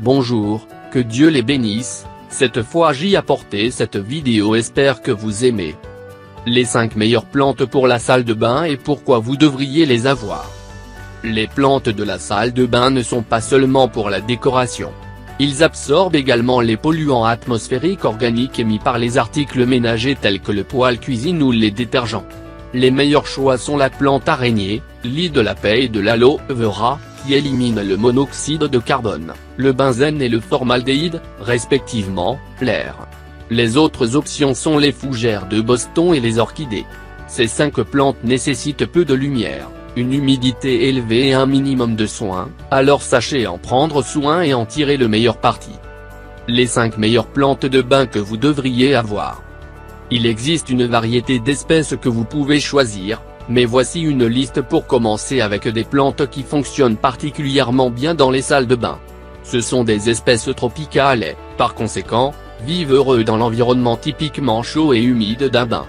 Bonjour, que Dieu les bénisse. Cette fois j'y apporté cette vidéo, espère que vous aimez. Les 5 meilleures plantes pour la salle de bain et pourquoi vous devriez les avoir. Les plantes de la salle de bain ne sont pas seulement pour la décoration. Ils absorbent également les polluants atmosphériques organiques émis par les articles ménagers tels que le poêle cuisine ou les détergents. Les meilleurs choix sont la plante araignée, lit de la paix et de l'aloe vera, qui élimine le monoxyde de carbone, le benzène et le formaldéhyde, respectivement, l'air. Les autres options sont les fougères de Boston et les orchidées. Ces 5 plantes nécessitent peu de lumière, une humidité élevée et un minimum de soin, alors sachez en prendre soin et en tirer le meilleur parti. Les 5 meilleures plantes de bain que vous devriez avoir. Il existe une variété d'espèces que vous pouvez choisir, mais voici une liste pour commencer avec des plantes qui fonctionnent particulièrement bien dans les salles de bain. Ce sont des espèces tropicales et, par conséquent, vivent heureux dans l'environnement typiquement chaud et humide d'un bain.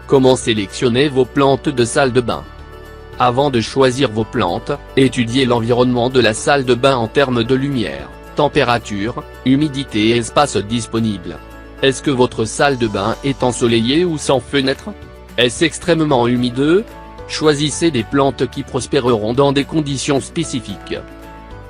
Comment sélectionner vos plantes de salle de bain? Avant de choisir vos plantes, étudiez l'environnement de la salle de bain en termes de lumière, température, humidité et espace disponible. Est-ce que votre salle de bain est ensoleillée ou sans fenêtre? Est-ce extrêmement humide? Choisissez des plantes qui prospéreront dans des conditions spécifiques.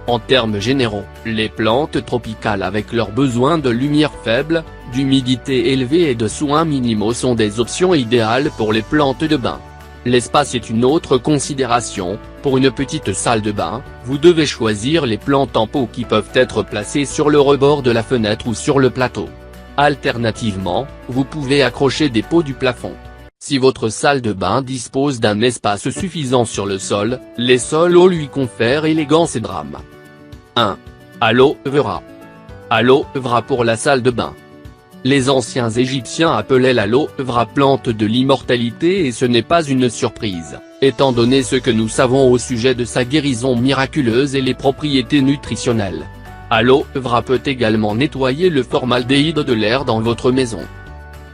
En termes généraux, les plantes tropicales avec leurs besoins de lumière faible, d'humidité élevée et de soins minimaux sont des options idéales pour les plantes de bain. L'espace est une autre considération. Pour une petite salle de bain, vous devez choisir les plantes en pot qui peuvent être placées sur le rebord de la fenêtre ou sur le plateau. Alternativement, vous pouvez accrocher des pots du plafond. Si votre salle de bain dispose d'un espace suffisant sur le sol, les sols hauts lui confèrent élégance et drame. 1. Aloe vera. Aloe vera pour la salle de bain. Les anciens Égyptiens appelaient l'aloe vera plante de l'immortalité et ce n'est pas une surprise, étant donné ce que nous savons au sujet de sa guérison miraculeuse et les propriétés nutritionnelles. Aloe vera peut également nettoyer le formaldéhyde de l'air dans votre maison.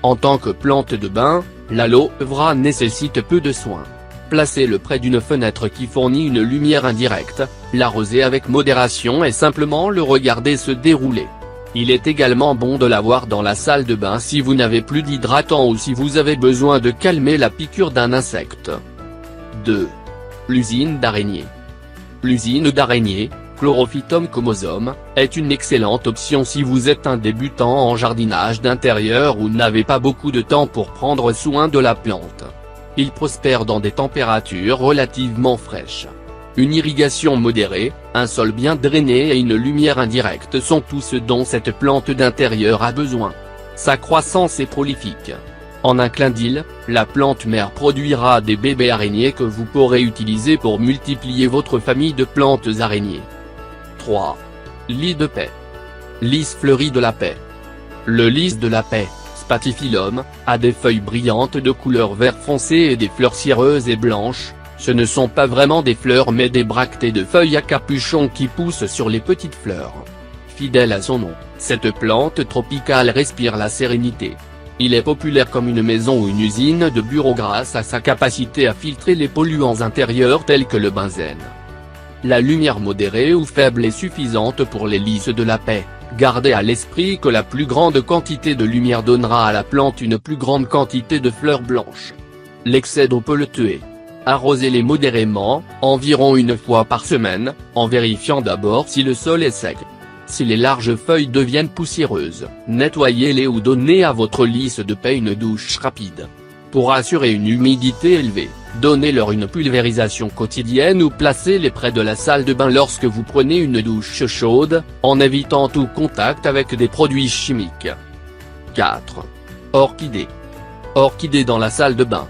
En tant que plante de bain, l'aloe vera nécessite peu de soins. Placez-le près d'une fenêtre qui fournit une lumière indirecte, l'arroser avec modération et simplement le regarder se dérouler. Il est également bon de l'avoir dans la salle de bain si vous n'avez plus d'hydratant ou si vous avez besoin de calmer la piqûre d'un insecte. 2. L'usine d'araignée. L'usine d'araignée, Chlorophytum comosum, est une excellente option si vous êtes un débutant en jardinage d'intérieur ou n'avez pas beaucoup de temps pour prendre soin de la plante. Il prospère dans des températures relativement fraîches. Une irrigation modérée, un sol bien drainé et une lumière indirecte sont tout ce dont cette plante d'intérieur a besoin. Sa croissance est prolifique. En un clin d'œil, la plante mère produira des bébés araignées que vous pourrez utiliser pour multiplier votre famille de plantes araignées. 3. Lys de paix. Lys fleuri de la paix. Le lys de la paix, Spathiphyllum, a des feuilles brillantes de couleur vert foncé et des fleurs cireuses et blanches. Ce ne sont pas vraiment des fleurs mais des bractées de feuilles à capuchon qui poussent sur les petites fleurs. Fidèle à son nom, cette plante tropicale respire la sérénité. Il est populaire comme une maison ou une usine de bureau grâce à sa capacité à filtrer les polluants intérieurs tels que le benzène. La lumière modérée ou faible est suffisante pour les lys de la paix. Gardez à l'esprit que la plus grande quantité de lumière donnera à la plante une plus grande quantité de fleurs blanches. L'excès d'eau peut le tuer. Arrosez-les modérément, environ une fois par semaine, en vérifiant d'abord si le sol est sec. Si les larges feuilles deviennent poussiéreuses, nettoyez-les ou donnez à votre lys de paix une douche rapide. Pour assurer une humidité élevée, donnez-leur une pulvérisation quotidienne ou placez-les près de la salle de bain lorsque vous prenez une douche chaude, en évitant tout contact avec des produits chimiques. 4. Orchidées. Orchidées dans la salle de bain.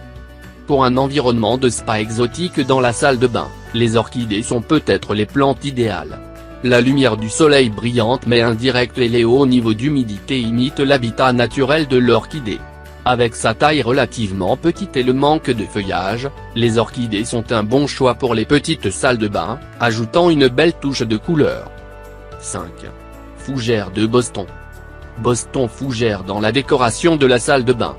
Pour un environnement de spa exotique dans la salle de bain, les orchidées sont peut-être les plantes idéales. La lumière du soleil brillante mais indirecte et les hauts niveaux d'humidité imitent l'habitat naturel de l'orchidée. Avec sa taille relativement petite et le manque de feuillage, les orchidées sont un bon choix pour les petites salles de bain, ajoutant une belle touche de couleur. 5. Fougères de Boston. Boston fougère dans la décoration de la salle de bain.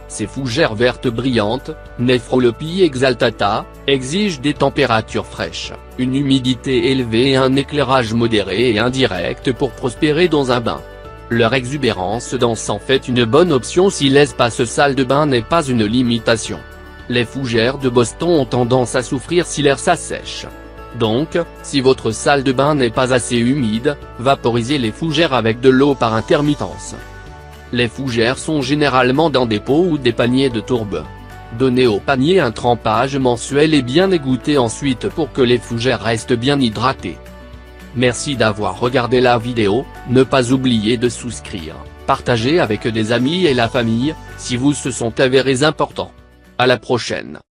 Ces fougères vertes brillantes, Nephrolepis exaltata, exigent des températures fraîches, une humidité élevée et un éclairage modéré et indirect pour prospérer dans un bain. Leur exubérance dense en fait une bonne option si l'espace salle de bain n'est pas une limitation. Les fougères de Boston ont tendance à souffrir si l'air s'assèche. Donc, si votre salle de bain n'est pas assez humide, vaporisez les fougères avec de l'eau par intermittence. Les fougères sont généralement dans des pots ou des paniers de tourbe. Donnez au panier un trempage mensuel et bien égouttez ensuite pour que les fougères restent bien hydratées. Merci d'avoir regardé la vidéo, ne pas oublier de souscrire, partager avec des amis et la famille, si vous se sont avérés importants. À la prochaine.